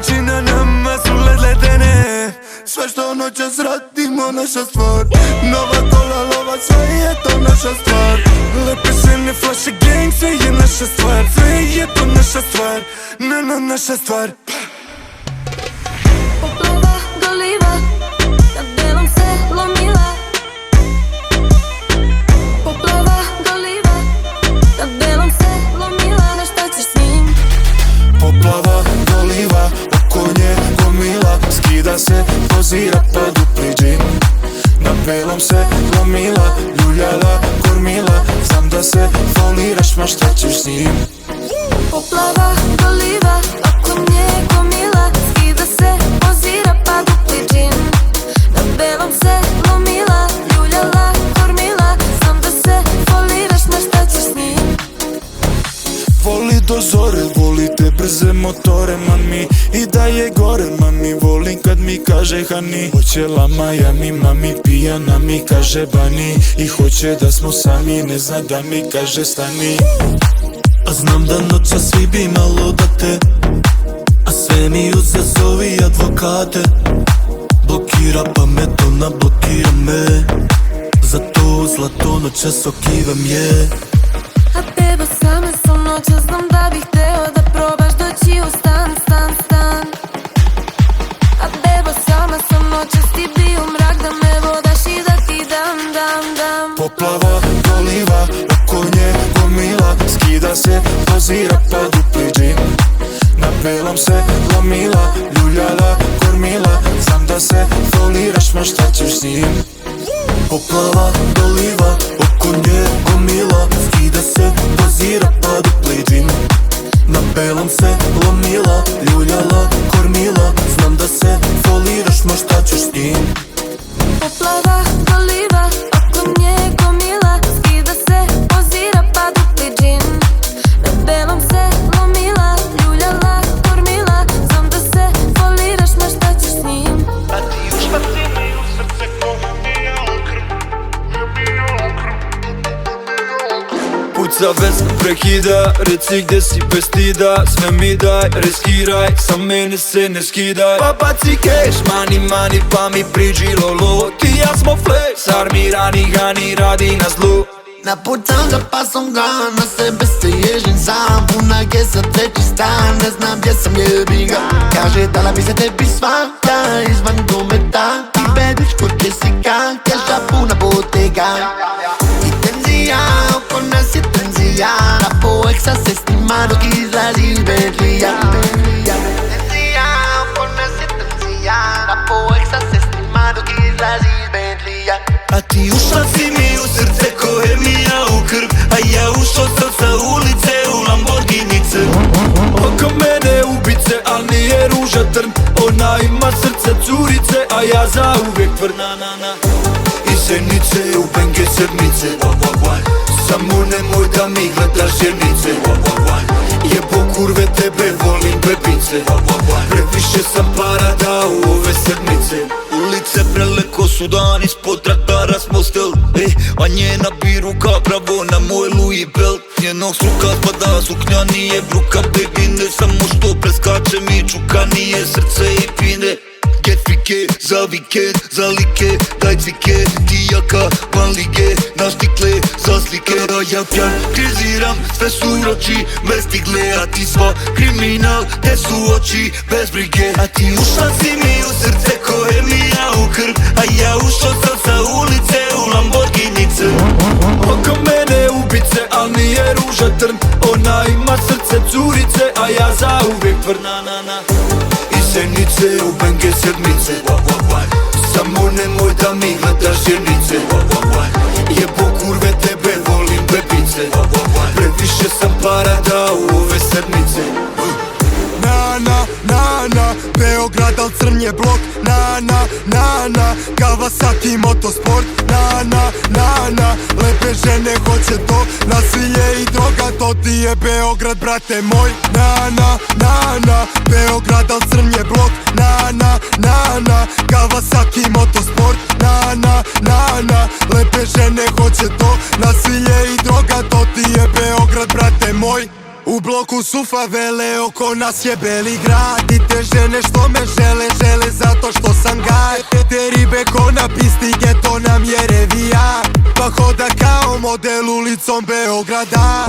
noći na nama su ledene. Sve što noćas radimo naša stvar. Nova kola, lova, sve je to naša stvar. Lepe žene, flaše, gang, sve je naša stvar. Sve je to naša stvar, naša stvar. Poplava, doliva, na belom se lomila. Poplava, doliva, na belom se lomila. Na šta ćeš s njim? Poplava, doliva, oko nje gomila. Skida se, pozira pa dupli džin. Na belom se lomila, ljuljala, kormila. Znam da se foliraš, ma šta ćeš s njim? Poplava, doliva, oko nje gomila. Skida se, pozira pa dupli džin. Na belom se lomila, ljuljala, kormila. Znam da se foliraš, ma šta ćeš s njim? Voli do zore, voli te brze motore, mami. I da je gore, mami, volim kad mi kaže hani. Hoćela Miami, mami, pijana mi kaže bani. I hoće da smo sami, ne zna da mi kaže stani. A znam da noća svi bi malo da te, a sve mi uzazovi advokate. Blokira pa me to nablokira me. Zato zlato noćas okivam je. A beba sama sam noća, znam da bih hteo da probaš doći u stan, stan, stan. A beba sama sam noćas, ti bi u mrak da me vodaš i da ti dam, dam, dam. Poplava, doliva, oko nje gomila. Skida se, pozira pa dupli džin. Na belom se lomila, ljuljala, kormila. Znam da se foliraš, ma šta ćeš s njim? Poplava, doliva, oko nje gomila. Skida se, pozira pa dupli džin. Na belom se lomila, ljuljala, kormila. Znam da se foliraš, ma šta ćeš s njim? Poplava, doliva, oko nje gomila. Skida se, pozira pa dupli džin. Na belom se lomila, ljuljala, kormila. Znam da se foliraš, ma šta ćeš s njim? Puca bez prekida, reci gde si bez stida. Sve mi daj, riskiraj, sa mene se ne skidaj. Pa baci keš, mani mani pa mi priđi lolo. Ti ja smo flex, armirani gani radi na zlu. Napucam za pasom gan, na sebe se ježim sam. Puna gesa, treći stan, ne znam gdje sam, jebi ga. Kaže dala bi se tebi svaka, izvan dometa. Ti bedičko gdje si kan, keša puna botega. I tenzija, oko nas je tenzija. Na poeksa se snima dok izlazi iz Bentlija. Tenzija, oko nas je tenzija. Na poeksa se snima dok izlazi iz Bentlija. A ti ušla si mi u srce ko Hermija u krv. A ja ušao sam sa ulice u Lamborghinice. Oko mene ubice, al nije ruža trn. Ona ima srce curice, a ja za uvijek tvrd. I senice u benge sedmice. Samo nemoj da mi gledaš ženice. Jebo kurve, tebe volim bebice. Previše sam para da u ove sedmice. Ulice preleko su dan, ispod radara smo stel. A njena biruka pravo na moj Louis belt. Njenog struka spada suknja, nije bruka begine. Samo što preskače mi čuka, nije srce i pine. Get frike, za vikend, za like, daj cvike. Ti jaka, van lige, na štikle, za slike. A ja pjan, kriziram, sve su roči, bez stigle. A ti sva kriminal, te su oči, bez brige. A ti ušla si mi u srce ko Hermija u krv. A ja ušao sam sa ulice u Lamborghinice. Oko mene ubice, al nije ruža trn. Ona ima srce curice, a ja za uvijek tvrd. I senice u benge sedmice. Samo nemoj da mi gledaš ženice. Jebo kurve, tebe volim bebice. Previše sam para da u ove sedmice. Na, Beograd, al crn je blok. Na, Kawasaki motosport. Na, lepe žene hoće to. Nasilje i droga, to ti je Beograd, brate moj. Na, Beograd, al crn je blok. Na, Kawasaki motosport. Na, lepe žene hoće to. Nasilje i droga, to ti je Beograd, brate moj. U bloku su favele, oko nas je beli grad. I te žene što me žele, žele zato što sam gaj. Te ribe ko na pisti, geto nam je revija. Pa hoda kao model ulicom Beograda.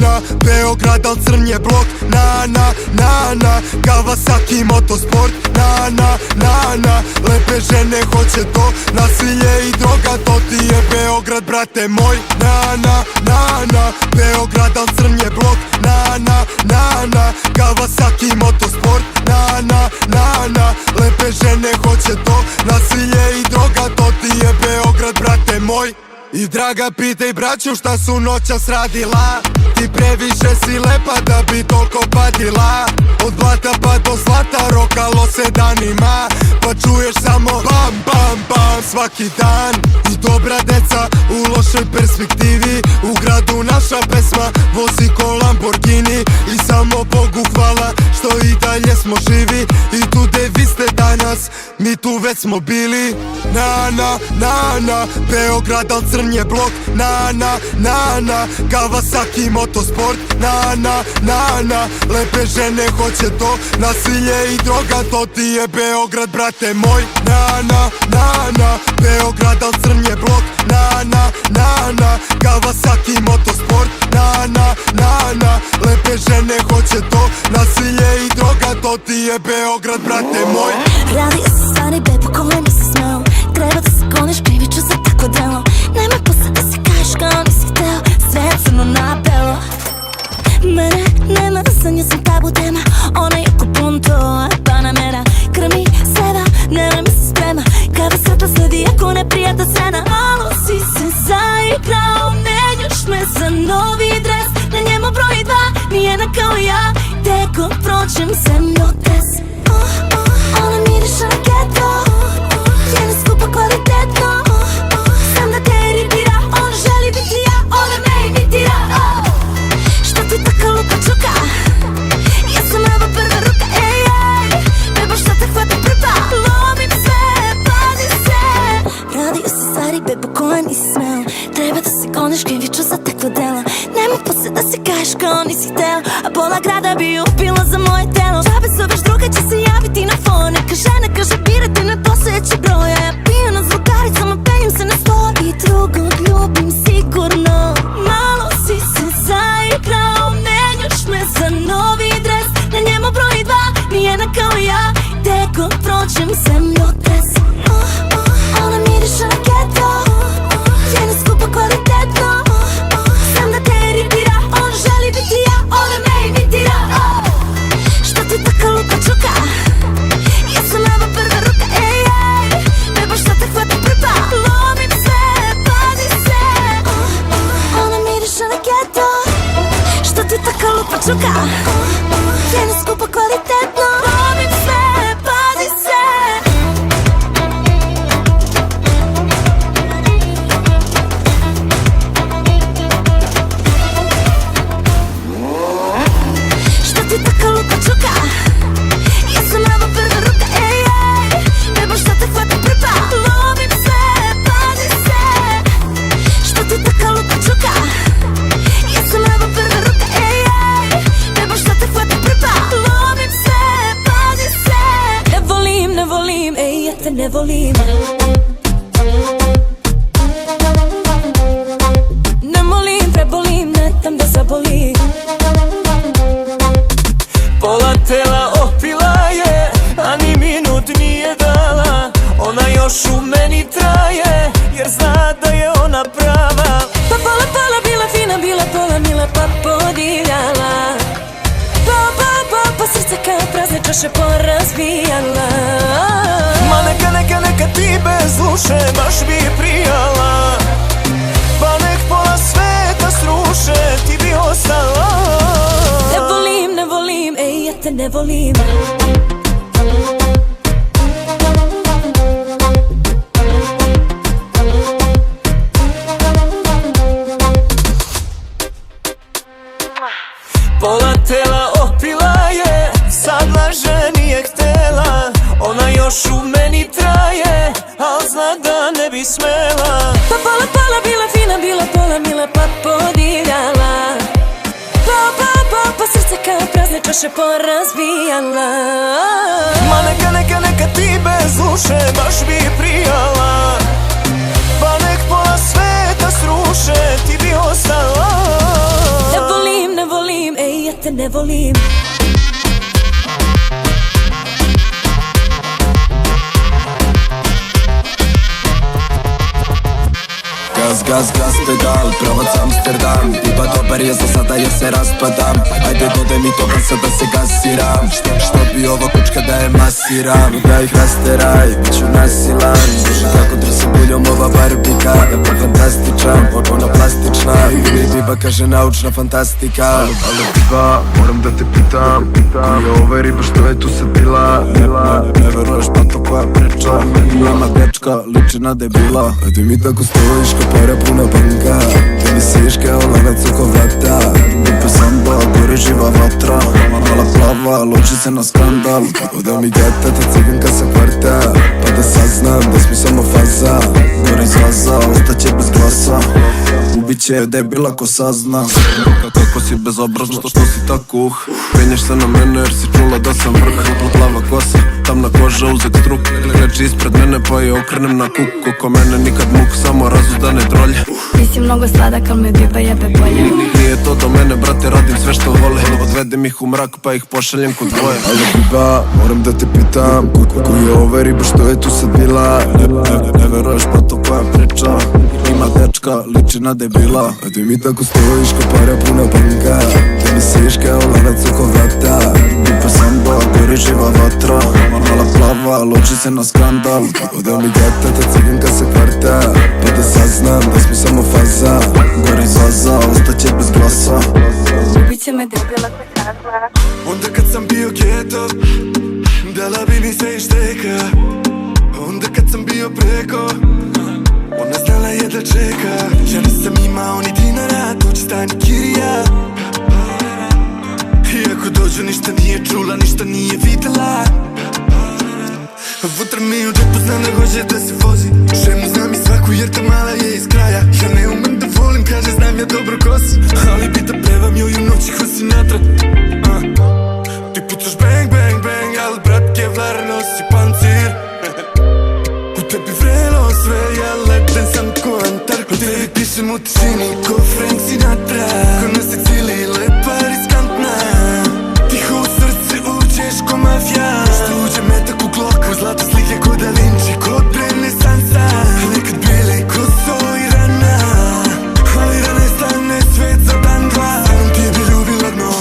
Na, Beograd, al crn je blok. Na, Kawasaki motosport. Na, lepe žene hoće to, nasilje i droga, to ti je Beograd, brate moj. Na, Beograd, al crn je blok. Na, Kawasaki motosport. Na, lepe žene hoće to, nasilje i droga, to ti je Beograd, brate moj. I draga, pitaj braću šta su noćas radila. Ti previše si lepa da bi toliko patila. Od blata pa do zlata rokalo se danima. Pa čuješ samo bam, bam, bam svaki dan. I dobra deca u lošoj perspektivi. U gradu naša pesma vozi ko Lamborghini. I samo Bogu hvala što i dalje smo živi. I tu gde vi ste danas, mi tu već smo bili. Na, Beograd, al crn je blok. Na, Kawasaki motosport. Na, lepe žene hoće to, nasilje i droga, to ti je Beograd, brate moj. Na, Beograd, al crn je blok. Na, Kawasaki motosport. Na, lepe žene hoće to, nasilje i droga, to ti je Beograd, brate moj. Radio si stari bebo koje nisi smeo. Treba da se kloniš, krivit ću za tako delo. Nemoj posle da se kažeš kao nisi hteo. Sve je crno na belo. Mene nema, sanja sam tabu tema. Ona je oko punto, a Panamera. Krmi seda, ne vreme se sprema. Kada svetla sledi, ako ne prijata scena. Malo si se zaigrao, menjaš me za novi dres. Na njemu broj 2, nijena kao ja. Teko prođem zemljotres. Ona miriše na keto, njena skupa kvalitetno. Sam da te iritira, ona želi biti ja, ona me imitira. Šta ti taka lupa čuka? Ja sam evo prva ruka, ej, bebo šta te hvata prva. Lovim se, pazi se. Radio si stari bebo koja nisi smeo. Treba da se goniš, krivit ću za takva dela. Nemoj posle da se kažeš kao nisi htela. A pola grada bi upila za moje telo. Žabe zoveš, druga će se javiti na fon. Neka žena kaže birati nepostojeći broj. A ja pijena s drugaricama, penjem se na sto. I drugog ljubim sigurno. Malo si se zaigrao, menjaš me za novi dres. Na njemu broj 2, nijena kao ja. Teko prođem zemljotres. Ona miriše na keto, njena skupa kvalitetno. Sam da te iritira, ona želi biti ja, ona me imitira. Šta ti taka lupa čuka? Ja sam evo prva ruka, ej, bebo šta te hvata prva. Lovim se, pazi se. Ona miriše na keto. Šta ti taka lupa čuka? Njena skupa kvalitetno. Lovim se, pazi se. Šta ti taka lupa čuka? Ja sam evo prva ruka, ej, bebo šta te hvata prva. Lovim se, pazi se. Šta ti taka lupa čuka? Ja sam evo prva ruka, ej, bebo šta te hvata prva. Lovim se, pazi se. Ne volim, ej, ja te ne volim. Ne molim, prebolim, ne dam da zabolim. Pola tela opila je, a ni minut nije dala. Ona još u meni traje, jer zna da je ona prava. Pa pola bila fina, bila pola mila pa podivljala. Pa srce kao prazne čaše porazbijala. Ma neka ti bez duše baš bi prijala. Pa nek pola sveta sruše, ti bi ostala. Ne volim, ej, ja te ne volim. Pola tela opila je, sad laže nije htela. Ona još u meni traje, al zna da ne bi smela. Pa pola bila fina, bila pola mila pa podivljala. Pa duše porazbijala. Ma neka ti bez duše baš bi prijala. Pa nek pola sveta sruše, ti bi ostala. Ne volim, ej ja te ne volim. Gaz, pedal, pravac Amsterdam. Iba dobar je za sada jer se raspadam. Ajde dodaj mi to brsa da se gasiram. Što bi ovo kučka da je masiram. Da ih rasteraj, bit ću nasilan. Duša kako drsa buljom ova barbika. Da pa fantastičan, ona plastična. I biba kaže naučna fantastika. Ali biba, moram da te pitam, ko je ova riba što je tu sad bila? Ne veruješ pa to koja priča. Mama dečka, liči na debila. A ti mi tako stojiš ko para puna banka. Ti mi siš kao lanac oko vrata. Dupe samba, gori živa vatra. Mala plava, loči se na skandal. Oda mi gata, ta ciganka sa kvarta. Pa da saznam da smo samo faza. Gore zraza, ostaće bez glasa. Ubiće je debila ko sazna. Kako si bezobrazno, što si tako penješ se na mene jer si čula da sam vrh. Plava kosa, tamna koža, uzek struk. Reči ispred mene pa je okrenem na kuk. Oko mene nikad muk, samo razuzdane trolje. Nisi mnogo sladak, al me biba jebe bolje. Nije to do mene, brate, radim sve što vole. Odvedem ih u mrak pa ih pošaljem kod dvoje. Ali biba, moram da te pitam, ko je ova riba što je tu sad bila? Ne veruješ pa to koja priča. Ima dečka, liči na debila. A ti mi tako stojiš ko para puna banka. Ti mi siš kao lanac oko vrata. Dupe samba, gori živa vatra. Mala plava, loči se na skandal. Oda mi gata, ta ciganka sa kvarta. Pa da saznam da smo samo faza. Gori zaza, ostaće bez glasa. Ubiće me debila ko sazna. Onda kad sam bio geto, dala bi mi sve i šteka. Onda kad sam bio preko, ona znala je da čeka. Ja nisam imao ni dinara, tuđi stan i kirija. Iako dođu ništa nije čula, ništa nije videla. Vutra mi u džepu, znam da hoće da se vozi. Šemu znam i svaku jer ta mala je iz kraja. Ja ne umem da volim, kaže znam ja dobro kosi. Ali bi da pevam joj u noći ko si natrag. Ti pucaš bang, bang, bang, ali brat Kevlar nosi pancir. U tebi vrelo sve, ja letem sam ko Antarktik. U tebi pišem u tišini ko Frank Sinatra. Ko nas eksili, lepa, riskantna. Tiho u srce uđeš ko mafija. Što uđe metak u gloku, zlata slike ko Da Vinci, ko renesansa. Nekad bili ko Sojrana, ali rane stane svet za dan dva. Samo ti bi ljubila dno.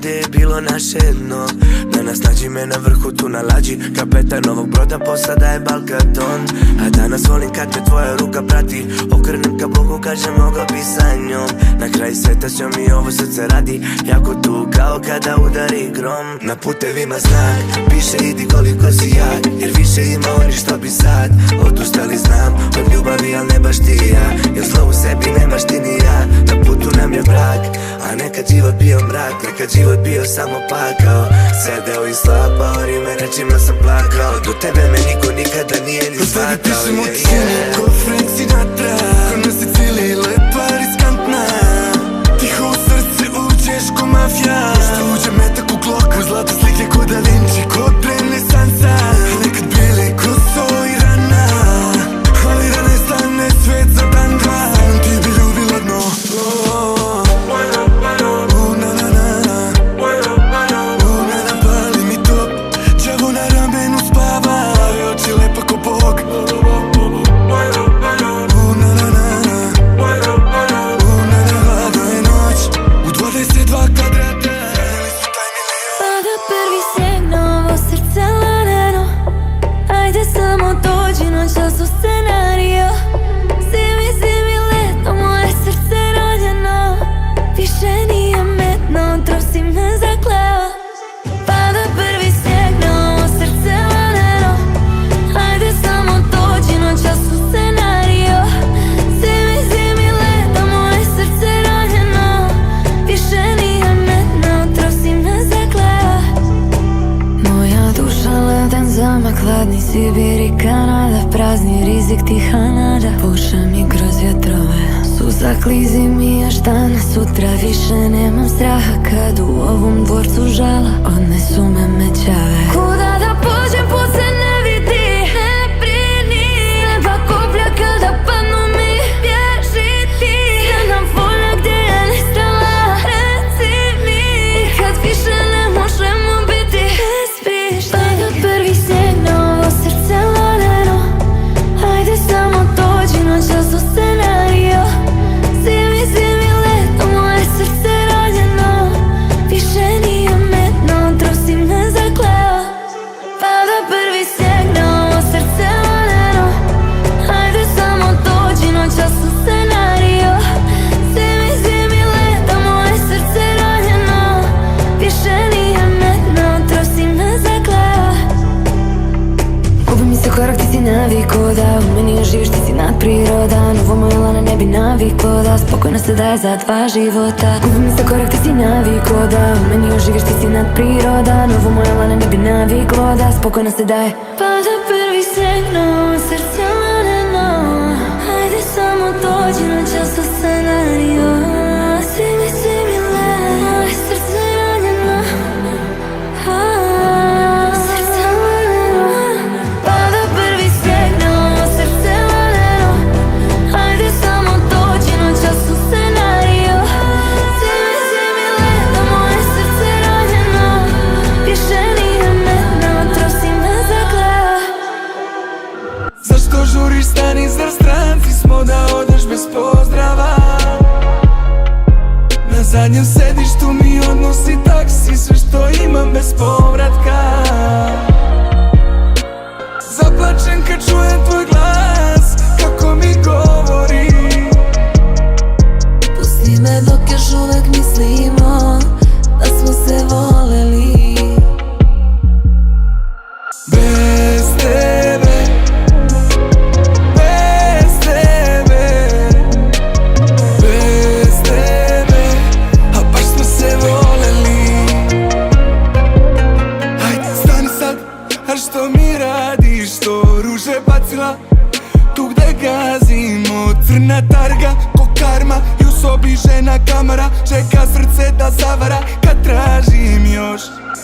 Gde je bilo naše dno. Danas nađi me na vrhu tu na lađi. Kapetan ovog broda posada je Balkaton. A danas volim kad me tvoja ruka prati. Okrenem ka Bogu, kažem mogao bi sa njom. Na kraju sveta što mi ovo srce radi. Jako tu kao kada udari grom. Na putevima znak piše idi koliko si jak. Jer više ima oni što bi sad odustali znam od ljubavi, al ne baš ti ja. Jer zlo u sebi nemaš ti ni ja. Na putu nam je brak, a nekad život bio mrak. Nekad život bio samo pakao. Sedeo i slapao rime, rečima sam plakao. Do tebe me niko nikada nije ni shvatao. Ko tebi pišem u tišini ko Frank Sinatra. Ko nas eksili, lepa, riskantna. Tiho u srce uđeš ko mafija. Što uđe metak u gloku, zlata slike ko Da Vinci, ko renesansa. Nekad bili ko Sojrana, ali rane stane svet za dan dva. Samo ti bi ljubila dno. Đavo na ramenu spava, oči lepa ko Bog. klizi mi još danas, sutra više nemam straha. Kad u ovom dvorcu žala odnesu me mećave. Kuda da pođem, put se ne vidi, ne brini. Neba koplja kada padnu mi, bježi ti. Jedna volja gdje je nestala, reci mi. Nikad više ne možemo biti bezbrižni. Pada prvi snijeg na ovo srce laneno. Ajde samo dođi, noćas u scenario. Zimi, zimi, leto, moje srce ranjeno. Više nije metno, trosi me zakleo. Pada prvi snijeg na ovo srce laneno. Ajde samo dođi, noćas u scenario. Zimi, zimi, leto, moje srce ranjeno. Više nije metno, trosi me zakleo. Gubi mi se korak, ti si navikao da u meni živiš, ti si nadprirodan. Ovo moje lane ne bi navikao da spokojno se daje za dva života. Gubi mi se korak, ti si navikao da u meni živiš, ti si nadprirodan. Ovo moje lane ne bi navikao da spokojno se daje. Pada prvi snijeg na ovo srce laneno. Ajde samo dođi, noćas u scenario. Svimi, svimi leto, moje srce ranjeno. Srce laneno. Pada prvi snijeg na ovo srce laneno. Ajde samo dođi, noćas u scenario. Svimi, svimi leto, moje srce ranjeno. Više nije metno, trosi me zakleo. Zašto žuriš, stani, zar stranci smo da odeš bez pozdrava? Na zadnjem sedištu mi odnosi taksi, sve što imam bez povratka. Zaplačem kad čujem tvoj glas, kako mi govori. Pusti me dok još uvek mislimo da smo se voleli. Bez tebe, bez tebe, bez tebe, a baš smo se voleli. Ajde, stani sad, a što mi radiš, to ruže bacila tu gde gazimo, crna targa ko karma. I u sobi žena kamera, čeka srce da zavara kad tražim još.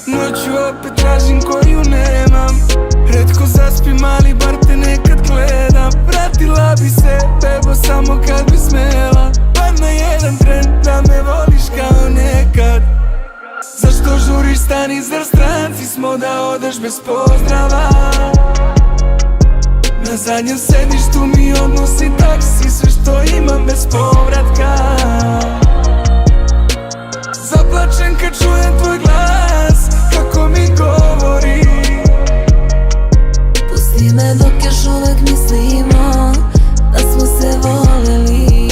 Noću opet tražim koju nemam, retko zaspim, ali bar te nekad gledam. Vratila bi se, bebo, samo kad bi smela, bar na jedan tren da me voliš kao nekad. Zašto žuriš, stani, zar stranci smo da odeš bez pozdrava? Na zadnjem sedištu mi odnosi taksi, sve što imam bez povratka. Zaplačem kad čujem tvoj glas, kako mi govori. Pusti me dok još uvek mislimo da smo se voleli.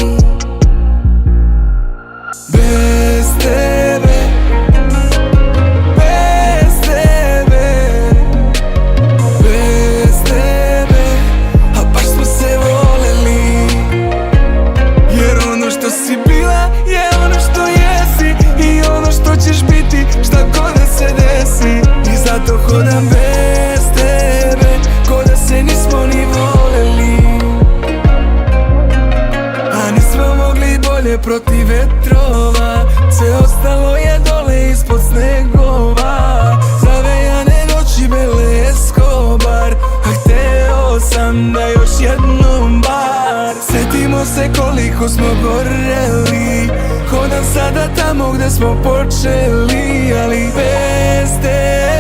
Bez tebe, bez tebe, bez tebe, a baš smo se voleli. Jer ono što si bila je ono što jesi, i ono što ćeš biti šta god da se desi. I zato hodam bez tebe, ko da se nismo ni voleli. A nismo mogli bolje protiv vetrova, sve ostalo je dole ispod snegova. Zavejane noći, bele Escobar, a hteo sam da još jednom bar. Setimo se koliko smo goreli, hodam sada tamo gde smo počeli. Ali bez tebe